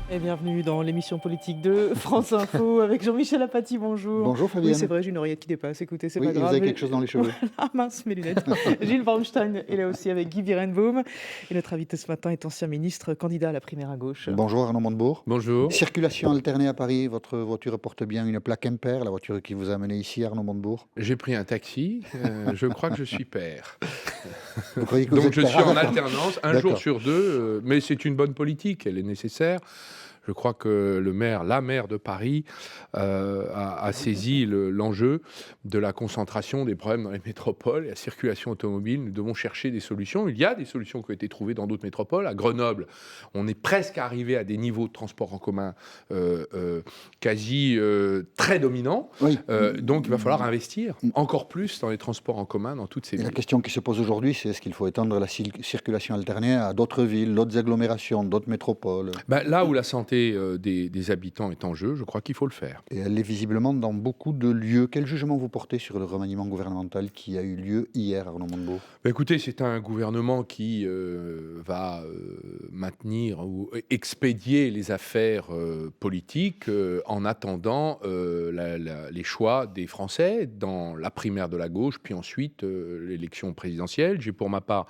Et bienvenue dans l'émission politique de France Info avec Jean-Michel Apathy, bonjour. Bonjour Fabienne. Oui, c'est vrai, j'ai une oreillette qui dépasse, écoutez, c'est Oui, pas et vous grave. avez quelque chose dans les cheveux. Ah mince, mes lunettes. Gilles Braunstein est là aussi avec Guy Birenbaum. Et notre invité ce matin est ancien ministre, candidat à la primaire à gauche. Bonjour Arnaud Montebourg. Bonjour. Circulation alternée à Paris, votre voiture porte bien une plaque impair, la voiture qui vous a amené ici, Arnaud Montebourg. J'ai pris un taxi, je crois que je suis père. Vous croyez que vous Donc êtes je père? suis en D'accord. alternance, un jour sur deux, mais c'est une bonne politique, elle est nécessaire. Je crois que la maire de Paris a saisi l'enjeu de la concentration des problèmes dans les métropoles et la circulation automobile. Nous devons chercher des solutions. Il y a des solutions qui ont été trouvées dans d'autres métropoles. À Grenoble, on est presque arrivé à des niveaux de transport en commun quasi très dominants. Oui. Donc il va falloir investir encore plus dans les transports en commun dans toutes ces Et la villes. question qui se pose aujourd'hui, c'est est-ce qu'il faut étendre la circulation alternée à d'autres villes, d'autres agglomérations, d'autres métropoles? Là où la santé des habitants est en jeu, je crois qu'il faut le faire. Et elle est visiblement dans beaucoup de lieux. Quel jugement vous portez sur le remaniement gouvernemental qui a eu lieu hier, Arnaud Montebourg? Écoutez, c'est un gouvernement qui va maintenir ou expédier les affaires politiques en attendant les choix des Français dans la primaire de la gauche, puis ensuite l'élection présidentielle. J'ai pour ma part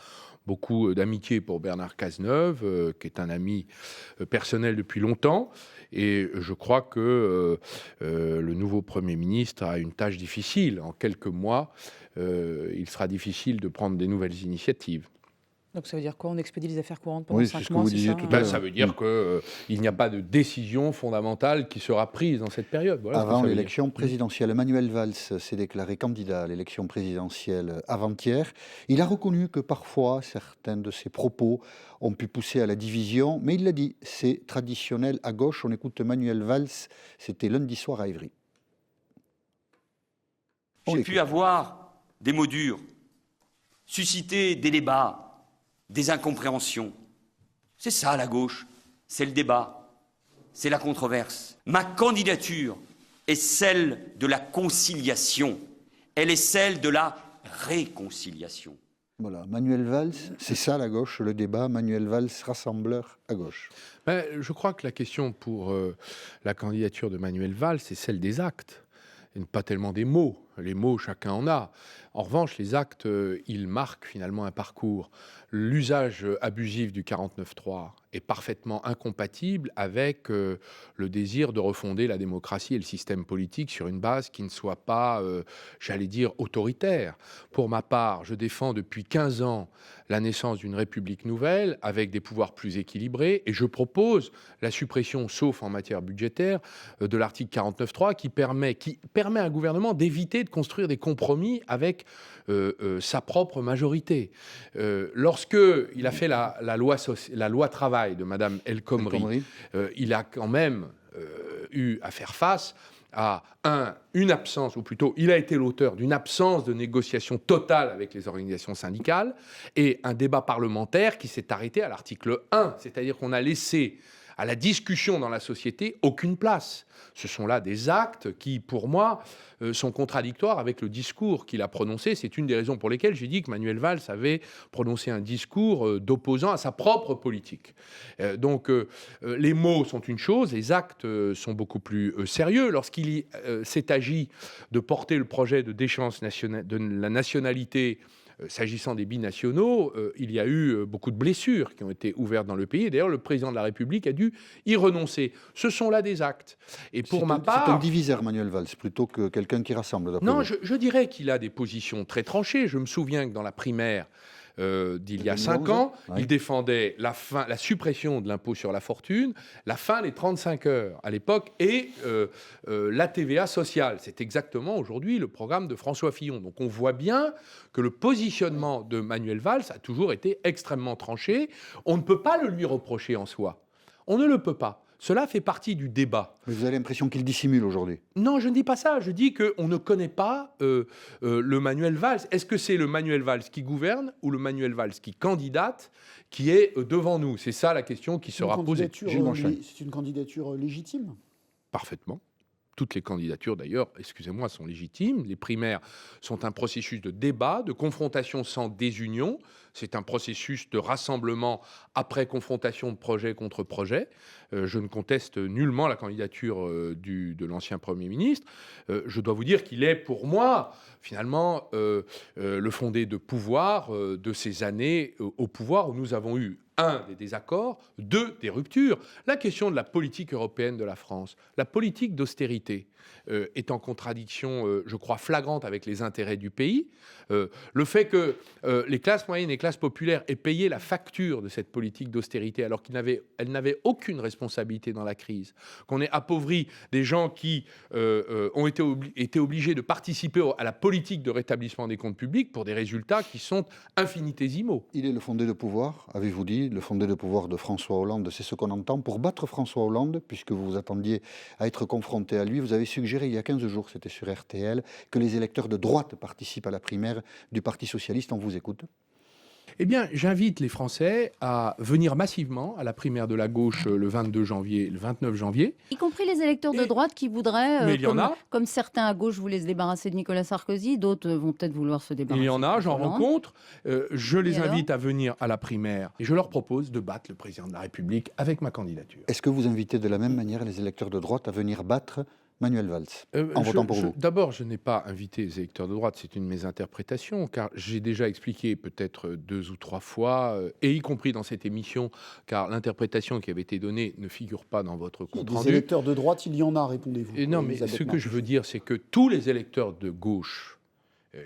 beaucoup d'amitié pour Bernard Cazeneuve, qui est un ami personnel depuis longtemps. Et je crois que le nouveau Premier ministre a une tâche difficile. En quelques mois, il sera difficile de prendre des nouvelles initiatives. Donc ça veut dire quoi? On expédie les affaires courantes pendant Oui, 5 c'est ce que mois, vous c'est disiez ça tout à l'heure. Ça veut dire qu'il n'y a pas de décision fondamentale qui sera prise dans cette période. Voilà ce que Avant ça veut dire. l'élection présidentielle, Manuel Valls s'est déclaré candidat à l'élection présidentielle avant-hier. Il a reconnu que parfois, certains de ses propos ont pu pousser à la division, mais il l'a dit, c'est traditionnel à gauche. On écoute Manuel Valls, c'était lundi soir à Évry. J'ai pu avoir des mots durs, susciter des débats, des incompréhensions. C'est ça la gauche, c'est le débat, c'est la controverse. Ma candidature est celle de la conciliation, elle est celle de la réconciliation. Voilà, Manuel Valls, c'est ça la gauche, le débat. Manuel Valls, rassembleur à gauche. Je crois que la question pour la candidature de Manuel Valls, c'est celle des actes, et pas tellement des mots. Les mots, chacun en a. En revanche, les actes, ils marquent finalement un parcours. L'usage abusif du 49.3 est parfaitement incompatible avec le désir de refonder la démocratie et le système politique sur une base qui ne soit pas, j'allais dire, autoritaire. Pour ma part, je défends depuis 15 ans la naissance d'une république nouvelle avec des pouvoirs plus équilibrés et je propose la suppression, sauf en matière budgétaire, de l'article 49.3 qui permet à un gouvernement d'éviter de construire des compromis avec sa propre majorité. Lorsque il a fait la loi travail de Madame El Khomri, il a quand même eu à faire face à une absence, ou plutôt il a été l'auteur d'une absence de négociation totale avec les organisations syndicales et un débat parlementaire qui s'est arrêté à l'article 1, c'est-à-dire qu'on a laissé à la discussion dans la société aucune place. Ce sont là des actes qui, pour moi, sont contradictoires avec le discours qu'il a prononcé. C'est une des raisons pour lesquelles j'ai dit que Manuel Valls avait prononcé un discours d'opposant à sa propre politique. Donc, les mots sont une chose, les actes sont beaucoup plus sérieux. Lorsqu'il s'est agi de porter le projet de déchéance de la nationalité s'agissant des binationaux, il y a eu beaucoup de blessures qui ont été ouvertes dans le pays. Et d'ailleurs, le président de la République a dû y renoncer. Ce sont là des actes. Et pour ma part... C'est un diviseur, Manuel Valls, plutôt que quelqu'un qui rassemble. Non, je dirais qu'il a des positions très tranchées. Je me souviens que dans la primaire d'il y a 5 ans, il défendait la suppression de l'impôt sur la fortune, la fin des 35 heures à l'époque et la TVA sociale. C'est exactement aujourd'hui le programme de François Fillon. Donc on voit bien que le positionnement de Manuel Valls a toujours été extrêmement tranché. On ne peut pas le lui reprocher en soi. On ne le peut pas. Cela fait partie du débat. Mais vous avez l'impression qu'il dissimule aujourd'hui? Non, je ne dis pas ça. Je dis qu'on ne connaît pas le Manuel Valls. Est-ce que c'est le Manuel Valls qui gouverne ou le Manuel Valls qui candidate qui est devant nous? C'est ça la question qui sera posée. C'est une candidature légitime? Parfaitement. Toutes les candidatures, d'ailleurs, excusez-moi, sont légitimes. Les primaires sont un processus de débat, de confrontation sans désunion. C'est un processus de rassemblement après confrontation de projet contre projet. Je ne conteste nullement la candidature de l'ancien Premier ministre. Je dois vous dire qu'il est pour moi, finalement, le fondé de pouvoir de ces années au pouvoir où nous avons eu un, des désaccords, deux, des ruptures. La question de la politique européenne de la France, la politique d'austérité est en contradiction, je crois, flagrante avec les intérêts du pays. Le fait que les classes moyennes et classes populaires aient payé la facture de cette politique d'austérité alors qu'elles n'avaient aucune responsabilité dans la crise, qu'on ait appauvri des gens qui ont été obligés de participer à la politique de rétablissement des comptes publics pour des résultats qui sont infinitésimaux. Il est le fondé de pouvoir, avez-vous dit, le fondé de pouvoir de François Hollande, c'est ce qu'on entend. Pour battre François Hollande, puisque vous vous attendiez à être confronté à lui, vous avez suggéré il y a 15 jours, c'était sur RTL, que les électeurs de droite participent à la primaire du Parti socialiste. On vous écoute. Eh bien, j'invite les Français à venir massivement à la primaire de la gauche le 22 janvier, le 29 janvier. Y compris les électeurs de droite qui voudraient, Mais il y en a. comme certains à gauche voulaient se débarrasser de Nicolas Sarkozy, d'autres vont peut-être vouloir se débarrasser. Il y en a, j'en rencontre. Je les Et alors invite à venir à la primaire et je leur propose de battre le président de la République avec ma candidature. Est-ce que vous invitez de la même manière les électeurs de droite à venir battre Manuel Valls en votant pour vous? D'abord, je n'ai pas invité les électeurs de droite, c'est une de mes interprétations, car j'ai déjà expliqué peut-être 2 ou 3 fois, et y compris dans cette émission, car l'interprétation qui avait été donnée ne figure pas dans votre compte rendu. Des électeurs de droite, il y en a, répondez-vous. Et non, mais ce que je veux dire, c'est que tous les électeurs de gauche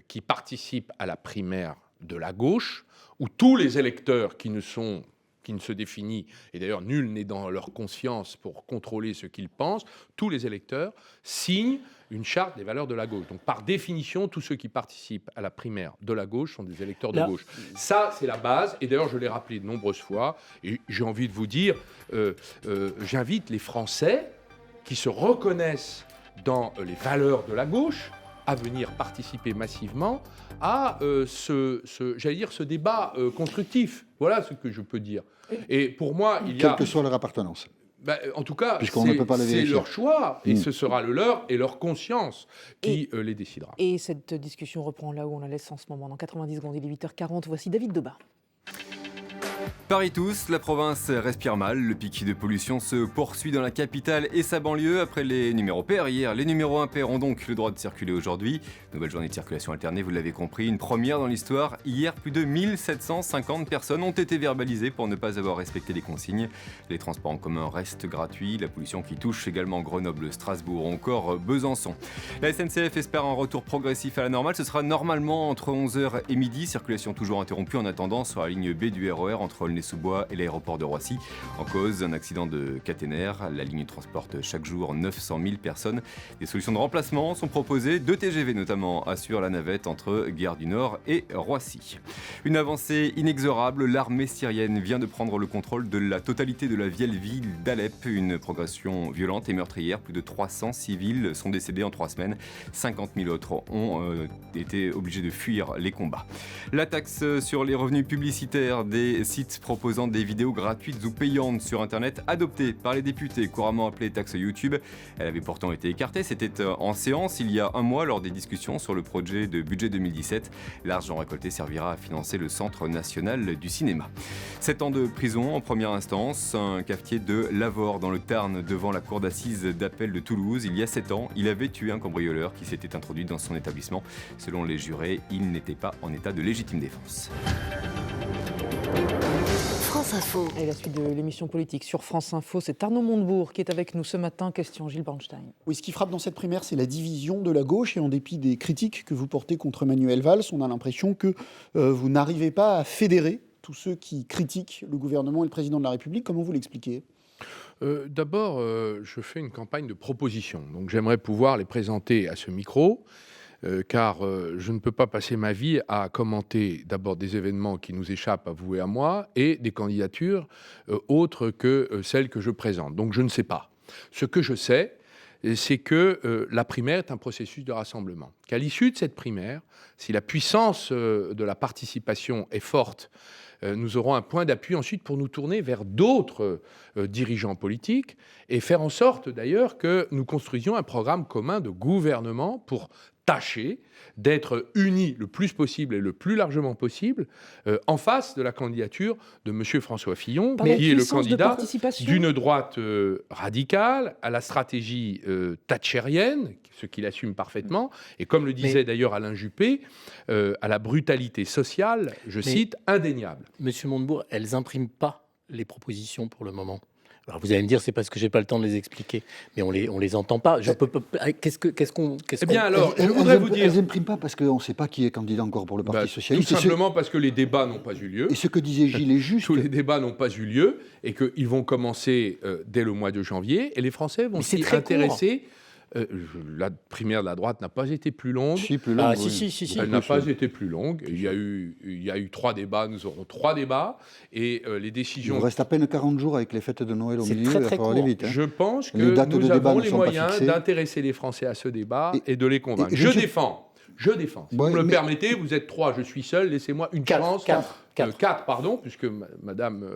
qui participent à la primaire de la gauche, ou tous les électeurs qui ne se définissent, et d'ailleurs nul n'est dans leur conscience pour contrôler ce qu'ils pensent, tous les électeurs signent une charte des valeurs de la gauche. Donc par définition, tous ceux qui participent à la primaire de la gauche sont des électeurs de gauche. Ça, c'est la base, et d'ailleurs je l'ai rappelé de nombreuses fois, et j'ai envie de vous dire, j'invite les Français qui se reconnaissent dans les valeurs de la gauche à venir participer massivement à ce débat constructif. Voilà ce que je peux dire. Et pour moi, Quelle que soit leur appartenance. En tout cas, c'est leur choix, et ce sera le leur et leur conscience qui les décidera. Et cette discussion reprend là où on la laisse en ce moment. Dans 90 secondes, il est 8h40. Voici David Debat. Paris tous, la province respire mal. Le pic de pollution se poursuit dans la capitale et sa banlieue. Après les numéros pairs hier, les numéros impairs ont donc le droit de circuler aujourd'hui. Nouvelle journée de circulation alternée, vous l'avez compris, une première dans l'histoire. Hier, plus de 1750 personnes ont été verbalisées pour ne pas avoir respecté les consignes. Les transports en commun restent gratuits. La pollution qui touche également Grenoble, Strasbourg ou encore Besançon. La SNCF espère un retour progressif à la normale. Ce sera normalement entre 11h et midi. Circulation toujours interrompue en attendant sur la ligne B du RER entre Aulnay-sous-Bois et l'aéroport de Roissy. En cause, un accident de caténaire. La ligne transporte chaque jour 900 000 personnes. Des solutions de remplacement sont proposées. 2 TGV notamment assurent la navette entre Gare du Nord et Roissy. Une avancée inexorable. L'armée syrienne vient de prendre le contrôle de la totalité de la vieille ville d'Alep. Une progression violente et meurtrière. Plus de 300 civils sont décédés en 3 semaines. 50 000 autres ont été obligés de fuir les combats. La taxe sur les revenus publicitaires des sites proposant des vidéos gratuites ou payantes sur Internet, adoptée par les députés, couramment appelée taxe YouTube. Elle avait pourtant été écartée, c'était en séance il y a un mois lors des discussions sur le projet de budget 2017. L'argent récolté servira à financer le Centre national du cinéma. 7 ans de prison en première instance, un cafetier de Lavore dans le Tarn devant la cour d'assises d'appel de Toulouse. Il y a 7 ans, il avait tué un cambrioleur qui s'était introduit dans son établissement. Selon les jurés, il n'était pas en état de légitime défense. France Info. Et la suite de l'émission politique sur France Info, c'est Arnaud Montebourg qui est avec nous ce matin. Question Gilles Bernstein. Oui, ce qui frappe dans cette primaire, c'est la division de la gauche. Et en dépit des critiques que vous portez contre Manuel Valls, on a l'impression que vous n'arrivez pas à fédérer tous ceux qui critiquent le gouvernement et le président de la République. Comment vous l'expliquez ? D'abord, je fais une campagne de propositions. Donc j'aimerais pouvoir les présenter à ce micro. Car je ne peux pas passer ma vie à commenter d'abord des événements qui nous échappent à vous et à moi et des candidatures autres que celles que je présente. Donc je ne sais pas. Ce que je sais, c'est que la primaire est un processus de rassemblement. Qu'à l'issue de cette primaire, si la puissance de la participation est forte nous aurons un point d'appui ensuite pour nous tourner vers d'autres dirigeants politiques et faire en sorte d'ailleurs que nous construisions un programme commun de gouvernement pour tâcher d'être unis le plus possible et le plus largement possible en face de la candidature de M. François Fillon, Par la qui est le puissance de candidat participation. d'une droite radicale à la stratégie thatchérienne, ce qu'il assume parfaitement, et comme le disait d'ailleurs Alain Juppé, à la brutalité sociale, je cite, indéniable. Monsieur Montebourg, elles n'impriment pas les propositions pour le moment. Alors vous allez me dire, c'est parce que j'ai pas le temps de les expliquer, mais on les entend pas. Eh bien alors, je voudrais vous dire... Elles n'impriment pas parce qu'on ne sait pas qui est candidat encore pour le Parti socialiste. Tout simplement parce que les débats n'ont pas eu lieu. Et ce que disait Gilles est juste. Tous les débats n'ont pas eu lieu et qu'ils vont commencer dès le mois de janvier et les Français vont s'y intéresser. La primaire de la droite n'a pas été plus longue. Si, plus longue. Si. Elle n'a pas été plus longue. Il y a eu 3 débats. Nous aurons 3 débats. Et les décisions... Il vous reste à peine 40 jours avec les fêtes de Noël au milieu. Très, il va très falloir aller court. vite. Je pense que Les dates de nous débat avons ne les sont pas moyens fixées. d'intéresser les Français à ce débat et de les convaincre. et Je je- défends. Si vous me le permettez, vous êtes 3, je suis seul. Laissez-moi une chance. 4, pardon, puisque madame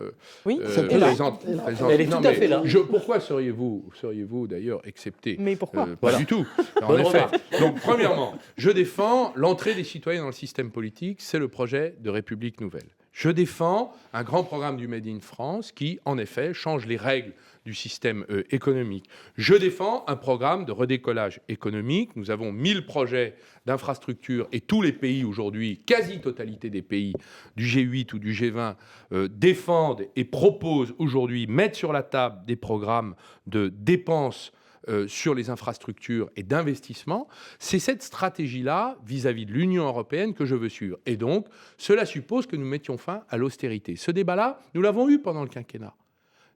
Oui, elle est là. présente. Elle est tout à fait là. Pourquoi seriez-vous d'ailleurs excepté Mais pourquoi Pas Voilà. du tout. En Bonne effet. remarque. Donc, premièrement, je défends l'entrée des citoyens dans le système politique. C'est le projet de République nouvelle. Je défends un grand programme du Made in France qui, en effet, change les règles du système économique. Je défends un programme de redécollage économique. Nous avons 1000 projets d'infrastructures et tous les pays aujourd'hui, quasi-totalité des pays du G8 ou du G20, défendent et proposent aujourd'hui, mettent sur la table des programmes de dépenses sur les infrastructures et d'investissement. C'est cette stratégie-là, vis-à-vis de l'Union européenne, que je veux suivre. Et donc, cela suppose que nous mettions fin à l'austérité. Ce débat-là, nous l'avons eu pendant le quinquennat.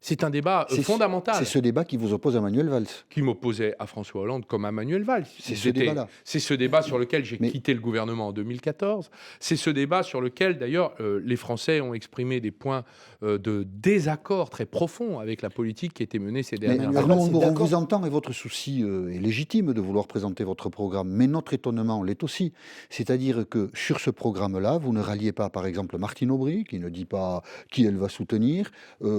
C'est un débat fondamental. C'est ce débat qui vous oppose à Manuel Valls. Qui m'opposait à François Hollande comme à Manuel Valls. C'est ce débat-là. C'est ce débat sur lequel j'ai quitté le gouvernement en 2014. C'est ce débat sur lequel, d'ailleurs, les Français ont exprimé des points de désaccord très profonds avec la politique qui était menée ces dernières années. Arnaud Montebourg, on vous entend et votre souci est légitime de vouloir présenter votre programme, mais notre étonnement l'est aussi. C'est-à-dire que sur ce programme-là, vous ne ralliez pas, par exemple, Martine Aubry, qui ne dit pas qui elle va soutenir,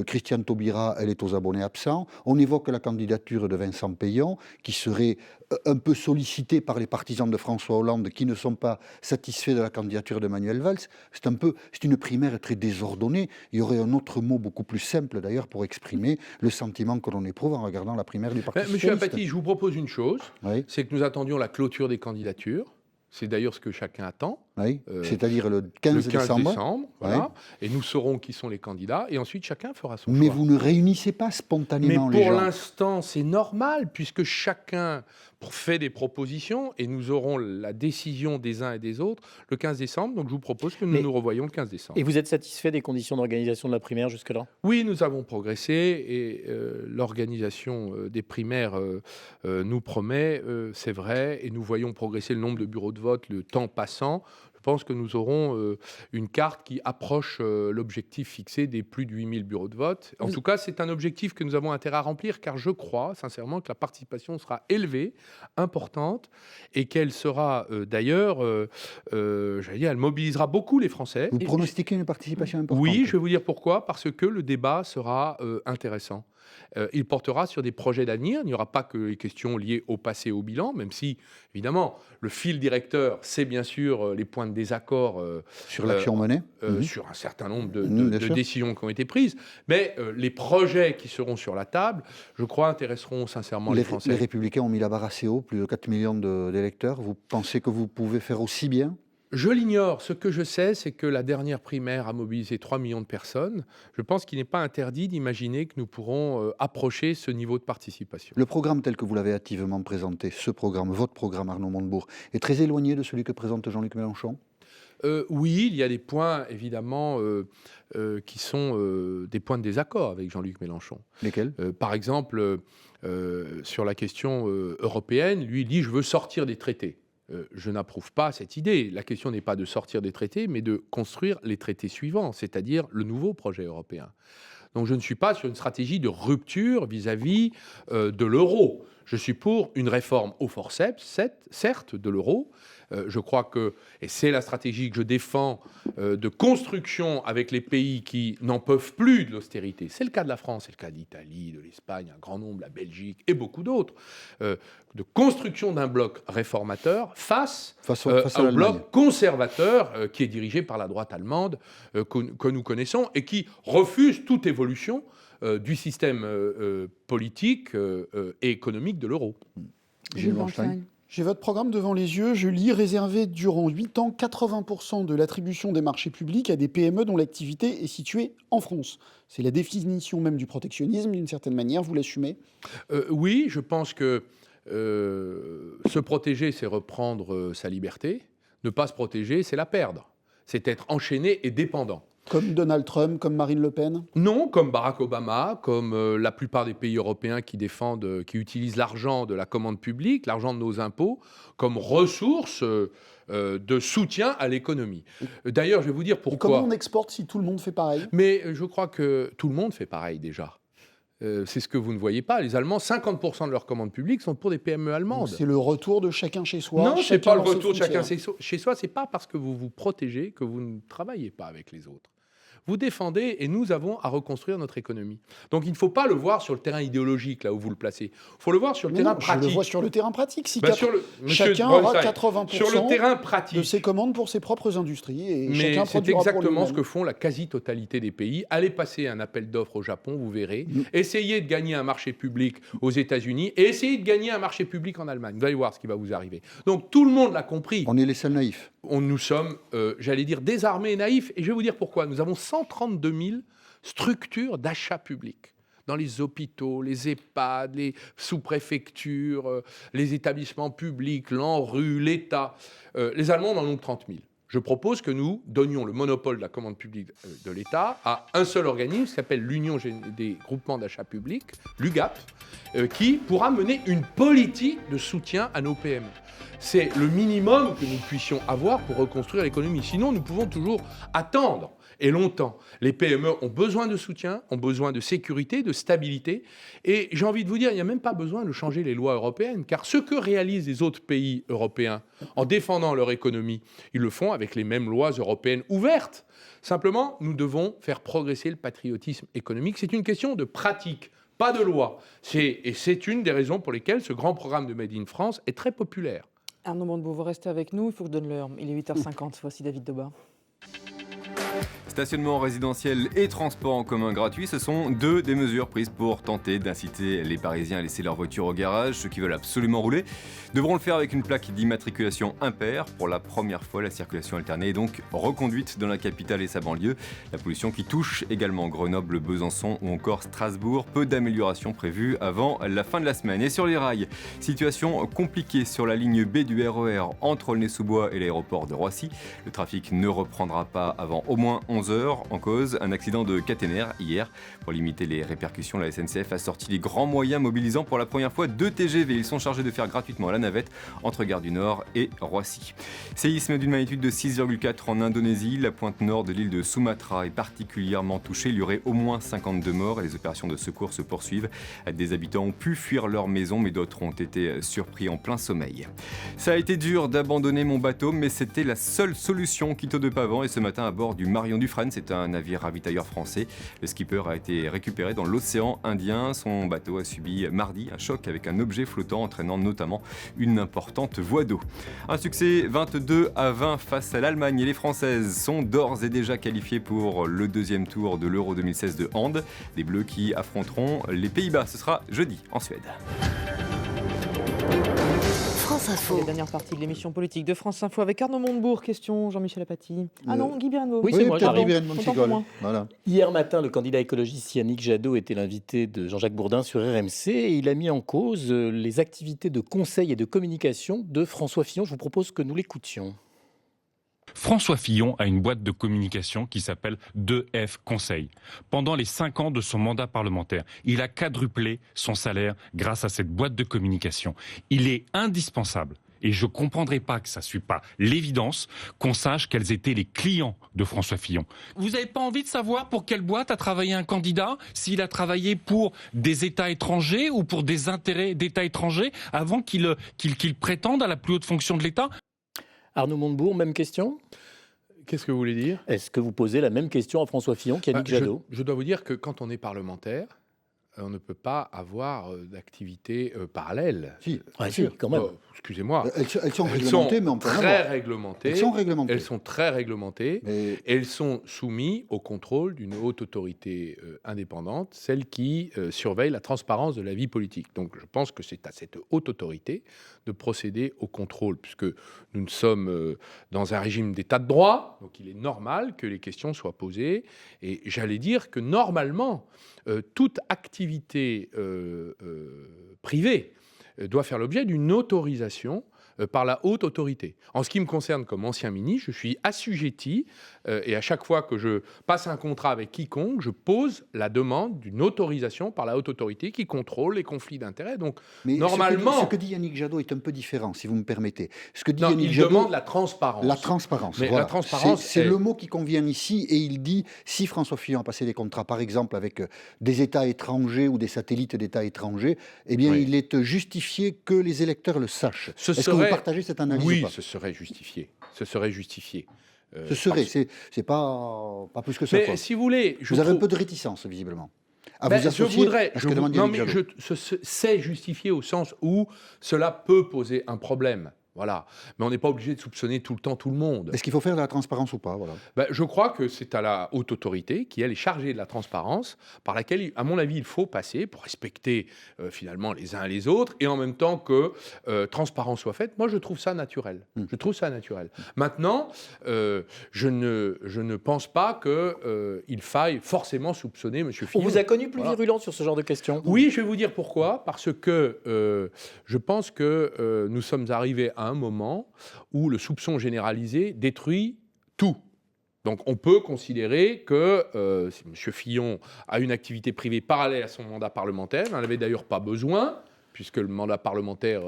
Christiane Taubira, elle est aux abonnés absents. On évoque la candidature de Vincent Peillon, qui serait un peu sollicité par les partisans de François Hollande, qui ne sont pas satisfaits de la candidature de Manuel Valls. C'est une primaire très désordonnée. Il y aurait un autre mot beaucoup plus simple, d'ailleurs, pour exprimer le sentiment que l'on éprouve en regardant la primaire du Parti socialiste. Monsieur Apathy, je vous propose une chose, Oui. c'est que nous attendions la clôture des candidatures. C'est d'ailleurs ce que chacun attend. Oui, c'est-à-dire le 15 décembre. Voilà. Et nous saurons qui sont les candidats. Et ensuite, chacun fera son Mais choix. vous ne réunissez pas spontanément Mais les pour gens. l'instant, c'est normal, puisque chacun fait des propositions et nous aurons la décision des uns et des autres le 15 décembre. Donc, je vous propose que nous nous revoyions le 15 décembre. Et vous êtes satisfait des conditions d'organisation de la primaire jusque-là ? Oui, nous avons progressé et l'organisation des primaires nous promet, c'est vrai, et nous voyons progresser le nombre de bureaux de vote le temps passant. Je pense que nous aurons une carte qui approche l'objectif fixé des plus de 8000 bureaux de vote. En tout cas, c'est un objectif que nous avons intérêt à remplir, car je crois sincèrement que la participation sera élevée, importante, et qu'elle sera d'ailleurs, j'allais dire, elle mobilisera beaucoup les Français. Vous pronostiquez une participation importante? Oui, je vais vous dire pourquoi. Parce que le débat sera intéressant. Il portera sur des projets d'avenir. Il n'y aura pas que les questions liées au passé et au bilan, même si, évidemment, le fil directeur, c'est bien sûr les points de désaccord sur l'action menée, sur un certain nombre de décisions qui ont été prises. Mais les projets qui seront sur la table, je crois, intéresseront sincèrement les Français. Les Républicains ont mis la barre assez haut, plus de 4 millions d'électeurs. Vous pensez que vous pouvez faire aussi bien? Je l'ignore. Ce que je sais, c'est que la dernière primaire a mobilisé 3 millions de personnes. Je pense qu'il n'est pas interdit d'imaginer que nous pourrons approcher ce niveau de participation. Le programme tel que vous l'avez hâtivement présenté, ce programme, votre programme Arnaud Montebourg, est très éloigné de celui que présente Jean-Luc Mélenchon? Oui, il y a des points, évidemment, qui sont des points de désaccord avec Jean-Luc Mélenchon. Lesquels? Par exemple, sur la question européenne, lui, il dit « je veux sortir des traités ». Je n'approuve pas cette idée. La question n'est pas de sortir des traités, mais de construire les traités suivants, c'est-à-dire le nouveau projet européen. Donc je ne suis pas sur une stratégie de rupture vis-à-vis de l'euro. Je suis pour une réforme au forceps, certes, de l'euro, Je crois que, et c'est la stratégie que je défends, de construction avec les pays qui n'en peuvent plus de l'austérité. C'est le cas de la France, c'est le cas d'Italie, de l'Espagne, un grand nombre, la Belgique et beaucoup d'autres. De construction d'un bloc réformateur face au bloc conservateur qui est dirigé par la droite allemande que nous connaissons et qui refuse toute évolution du système politique et économique de l'euro. Gilles Bernstein. J'ai votre programme devant les yeux. Je lis réserver durant 8 ans 80% de l'attribution des marchés publics à des PME dont l'activité est située en France. C'est la définition même du protectionnisme, d'une certaine manière. Vous l'assumez ? Oui, je pense que se protéger, c'est reprendre sa liberté. Ne pas se protéger, c'est la perdre. C'est être enchaîné et dépendant. Comme Donald Trump, comme Marine Le Pen ? Non, comme Barack Obama, comme la plupart des pays européens qui utilisent l'argent de la commande publique, l'argent de nos impôts, comme ressource de soutien à l'économie. D'ailleurs, je vais vous dire pourquoi. Et comment on exporte si tout le monde fait pareil ? Mais je crois que tout le monde fait pareil déjà. C'est ce que vous ne voyez pas. Les Allemands, 50% de leurs commandes publiques sont pour des PME allemandes. Donc c'est le retour de chacun chez soi. Non, ce n'est pas le retour de chacun chez soi. Ce n'est pas parce que vous vous protégez que vous ne travaillez pas avec les autres. Vous défendez et nous avons à reconstruire notre économie. Donc il ne faut pas le voir sur le terrain idéologique, là où vous le placez. Il faut le voir sur le terrain pratique. Je le vois sur le terrain pratique. Si chacun aura 80% sur le terrain pratique de ses commandes pour ses propres industries. Et mais chacun c'est exactement ce que font la quasi-totalité des pays. Allez passer un appel d'offres au Japon, vous verrez. Essayez de gagner un marché public aux États-Unis et essayez de gagner un marché public en Allemagne. Vous allez voir ce qui va vous arriver. Donc tout le monde l'a compris. On est les seuls naïfs. Nous sommes, j'allais dire, désarmés et naïfs. Et je vais vous dire pourquoi. Nous avons 132 000 structures d'achat public dans les hôpitaux, les EHPAD, les sous-préfectures, les établissements publics, l'ANRU, l'État. Les Allemands en ont 30 000. Je propose que nous donnions le monopole de la commande publique de l'État à un seul organisme qui s'appelle l'Union des groupements d'achat public, l'UGAP, qui pourra mener une politique de soutien à nos PME. C'est le minimum que nous puissions avoir pour reconstruire l'économie. Sinon, nous pouvons toujours attendre, et longtemps. Les PME ont besoin de soutien, ont besoin de sécurité, de stabilité. Et j'ai envie de vous dire, il n'y a même pas besoin de changer les lois européennes, car ce que réalisent les autres pays européens en défendant leur économie, ils le font avec les mêmes lois européennes ouvertes. Simplement, nous devons faire progresser le patriotisme économique. C'est une question de pratique, pas de loi. Et c'est une des raisons pour lesquelles ce grand programme de Made in France est très populaire. Arnaud Montebourg, vous restez avec nous, il faut que je donne l'heure. Il est 8h50, voici David Doba. Stationnement résidentiel et transport en commun gratuit, ce sont deux des mesures prises pour tenter d'inciter les Parisiens à laisser leur voiture au garage. Ceux qui veulent absolument rouler devront le faire avec une plaque d'immatriculation impair. Pour la première fois, la circulation alternée est donc reconduite dans la capitale et sa banlieue. La pollution qui touche également Grenoble, Besançon ou encore Strasbourg. Peu d'améliorations prévues avant la fin de la semaine. Et sur les rails, situation compliquée sur la ligne B du RER entre Aulnay-sous-Bois et l'aéroport de Roissy. Le trafic ne reprendra pas avant au moins 11h. En cause, un accident de caténaire hier. Pour limiter les répercussions, la SNCF a sorti les grands moyens mobilisant pour la première fois 2 TGV. Ils sont chargés de faire gratuitement la navette entre Gare du Nord et Roissy. Séisme d'une magnitude de 6,4 en Indonésie. La pointe nord de l'île de Sumatra est particulièrement touchée. Il y aurait au moins 52 morts et les opérations de secours se poursuivent. Des habitants ont pu fuir leur maison, mais d'autres ont été surpris en plein sommeil. Ça a été dur d'abandonner mon bateau, mais c'était la seule solution, Quito de Pavan. Et ce matin, à bord du Marion Dufresne, c'est un navire ravitailleur français. Le skipper a été récupéré dans l'océan Indien. Son bateau a subi mardi un choc avec un objet flottant entraînant notamment une importante voie d'eau. Un succès 22-20 face à l'Allemagne et les Françaises sont d'ores et déjà qualifiées pour le deuxième tour de l'Euro 2016 de hand. Les Bleus qui affronteront les Pays-Bas. Ce sera jeudi en Suède. France Info. La dernière partie de l'émission politique de France Info avec Arnaud Montebourg. Question, Jean-Michel Apathy. Ah non, Guy Birandeau. Oui, c'est moi, j'arrive. Voilà. Hier matin, le candidat écologiste Yannick Jadot était l'invité de Jean-Jacques Bourdin sur RMC et il a mis en cause les activités de conseil et de communication de François Fillon. Je vous propose que nous l'écoutions. François Fillon a une boîte de communication qui s'appelle 2F Conseil. Pendant les 5 ans de son mandat parlementaire, il a quadruplé son salaire grâce à cette boîte de communication. Il est indispensable. Et je ne comprendrai pas que ça ne suit pas l'évidence qu'on sache quels étaient les clients de François Fillon. Vous n'avez pas envie de savoir pour quelle boîte a travaillé un candidat, s'il a travaillé pour des États étrangers ou pour des intérêts d'États étrangers avant qu'il prétende à la plus haute fonction de l'État ? Arnaud Montebourg, même question. Qu'est-ce que vous voulez dire ? Est-ce que vous posez la même question à François Fillon qu'Yannick Jadot ? Je dois vous dire que quand on est parlementaire, on ne peut pas avoir d'activité parallèle. Si, Ah, si, quand même. Excusez-moi. elles sont réglementées, mais on peut en très avoir. réglementées. Elles sont réglementées. Elles sont très réglementées. Mais Et elles sont soumises au contrôle d'une haute autorité indépendante, celle qui surveille la transparence de la vie politique. Donc je pense que c'est à cette haute autorité de procéder au contrôle, puisque nous sommes dans un régime d'état de droit, donc il est normal que les questions soient posées. Et j'allais dire que normalement, toute activité privée doit faire l'objet d'une autorisation par la haute autorité. En ce qui me concerne comme ancien ministre, je suis assujetti et à chaque fois que je passe un contrat avec quiconque, je pose la demande d'une autorisation par la haute autorité qui contrôle les conflits d'intérêts. Donc mais normalement, ce que dit Yannick Jadot est un peu différent, si vous me permettez. Ce que dit non, Yannick il Jadot, demande la transparence. La transparence. Mais voilà. la transparence, c'est le mot qui convient ici. Et il dit, si François Fillon a passé des contrats, par exemple, avec des États étrangers ou des satellites d'États étrangers, eh bien, Oui. il est justifié que les électeurs le sachent. Est-ce que vous partagez cette analyse Oui, ou pas ? ce serait justifié. Ce serait justifié. Ce serait, parce- c'est pas plus que ça. Mais quoi. si vous voulez, je Vous avez un trouve- peu de réticence, visiblement. À Ben, vous je associer voudrais, à ce que demande non, Yannick mais Jadot. c'est justifié au sens où cela peut poser un problème. Voilà. Mais on n'est pas obligé de soupçonner tout le temps tout le monde. Est-ce qu'il faut faire de la transparence ou pas, voilà. Ben, je crois que c'est à la haute autorité qui, elle, est chargée de la transparence, par laquelle, à mon avis, il faut passer pour respecter finalement les uns les autres, et en même temps que transparence soit faite. Moi, je trouve ça naturel. Je trouve ça naturel. Maintenant, je ne pense pas qu'il faille forcément soupçonner M. On Fillon. vous a connu plus Voilà. virulent sur ce genre de questions. Oui, je vais vous dire pourquoi. Parce que je pense que nous sommes arrivés à un moment où le soupçon généralisé détruit tout. Donc on peut considérer que si M. Fillon a une activité privée parallèle à son mandat parlementaire, il n'en avait d'ailleurs pas besoin, puisque le mandat parlementaire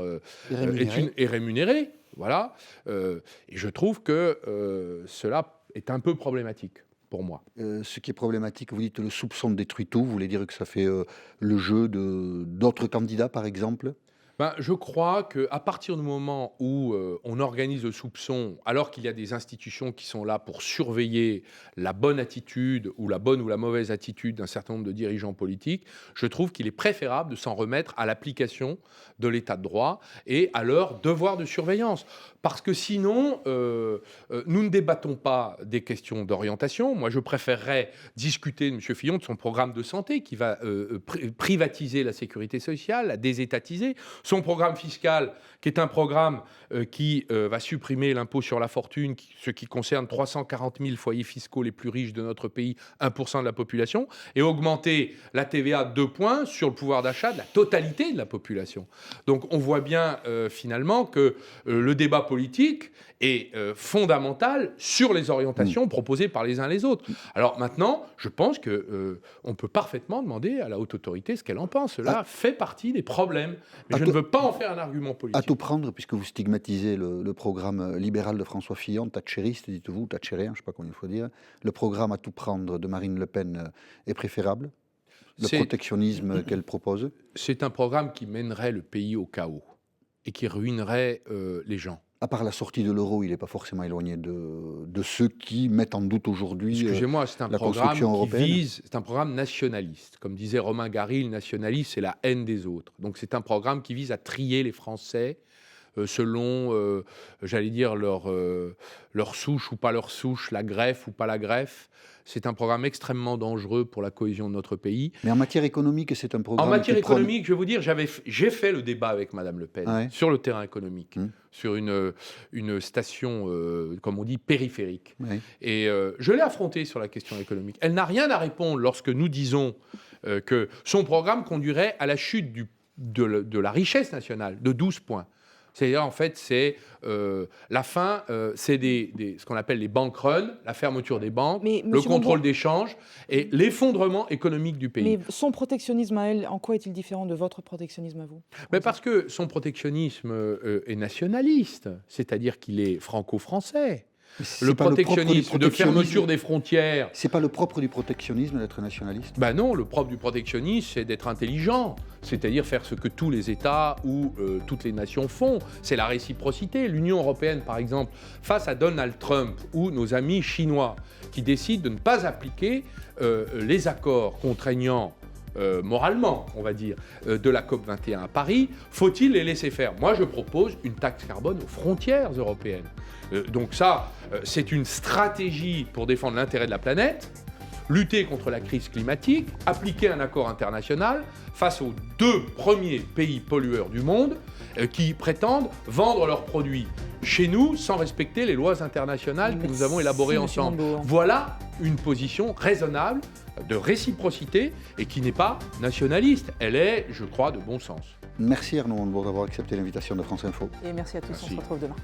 est rémunéré. Voilà. Et je trouve que cela est un peu problématique pour moi. Ce qui est problématique, vous dites le soupçon détruit tout. Vous voulez dire que ça fait le jeu d'autres candidats, par exemple ? Ben, je crois qu'à partir du moment où on organise le soupçon, alors qu'il y a des institutions qui sont là pour surveiller la bonne attitude ou la bonne ou la mauvaise attitude d'un certain nombre de dirigeants politiques, je trouve qu'il est préférable de s'en remettre à l'application de l'état de droit et à leur devoir de surveillance. Parce que sinon, nous ne débattons pas des questions d'orientation. Moi, je préférerais discuter de M. Fillon de son programme de santé qui va privatiser la sécurité sociale, la désétatiser. Son programme fiscal, qui est un programme qui va supprimer l'impôt sur la fortune, ce qui concerne 340 000 foyers fiscaux les plus riches de notre pays, 1% de la population, et augmenter la TVA de 2 points sur le pouvoir d'achat de la totalité de la population. Donc on voit bien finalement que le débat politique est fondamental sur les orientations proposées par les uns les autres. Alors maintenant, je pense qu'on peut parfaitement demander à la haute autorité ce qu'elle en pense. Cela fait partie des problèmes. Mais je ne veux pas en faire un argument politique. À tout prendre, puisque vous stigmatisez le programme libéral de François Fillon, thatchériste, dites-vous, thatchérien, je ne sais pas comment il faut dire, le programme à tout prendre de Marine Le Pen est préférable ? Le protectionnisme qu'elle propose ? C'est un programme qui mènerait le pays au chaos et qui ruinerait les gens. À part la sortie de l'euro, il n'est pas forcément éloigné de ceux qui mettent en doute aujourd'hui Excusez-moi, c'est un la programme construction qui européenne. c'est un programme nationaliste. Comme disait Romain Gary, le nationalisme, c'est la haine des autres. Donc c'est un programme qui vise à trier les Français selon, j'allais dire, leur souche ou pas leur souche, la greffe ou pas la greffe. C'est un programme extrêmement dangereux pour la cohésion de notre pays. Mais en matière économique, c'est un programme En matière qui prône- économique, je vais vous dire, j'ai fait le débat avec Madame Le Pen Ouais. sur le terrain économique, sur une station, comme on dit, périphérique. Ouais. Et je l'ai affrontée sur la question économique. Elle n'a rien à répondre lorsque nous disons que son programme conduirait à la chute de la richesse nationale de 12 points. C'est-à-dire, en fait, c'est la fin, c'est ce qu'on appelle les bank runs, la fermeture des banques, Mais, le monsieur contrôle Montebourg- des changes et l'effondrement économique du pays. Mais son protectionnisme à elle, en quoi est-il différent de votre protectionnisme à vous ? Mais parce que son protectionnisme est nationaliste, c'est-à-dire qu'il est franco-français. C'est Le pas propre du protectionnisme, de fermeture des frontières. C'est pas le propre du protectionnisme d'être nationaliste? Ben non, le propre du protectionnisme, c'est d'être intelligent, c'est-à-dire faire ce que tous les États ou toutes les nations font. C'est la réciprocité. L'Union européenne, par exemple, face à Donald Trump ou nos amis chinois qui décident de ne pas appliquer les accords contraignants moralement, on va dire, de la COP21 à Paris, faut-il les laisser faire? Moi, je propose une taxe carbone aux frontières européennes. Donc ça, c'est une stratégie pour défendre l'intérêt de la planète, lutter contre la crise climatique, appliquer un accord international face aux 2 premiers pays pollueurs du monde qui prétendent vendre leurs produits chez nous sans respecter les lois internationales que nous avons élaborées ensemble. Voilà une position raisonnable de réciprocité et qui n'est pas nationaliste. Elle est, je crois, de bon sens. Merci Arnaud Montebourg d'avoir accepté l'invitation de France Info. Et merci à tous, on se retrouve demain.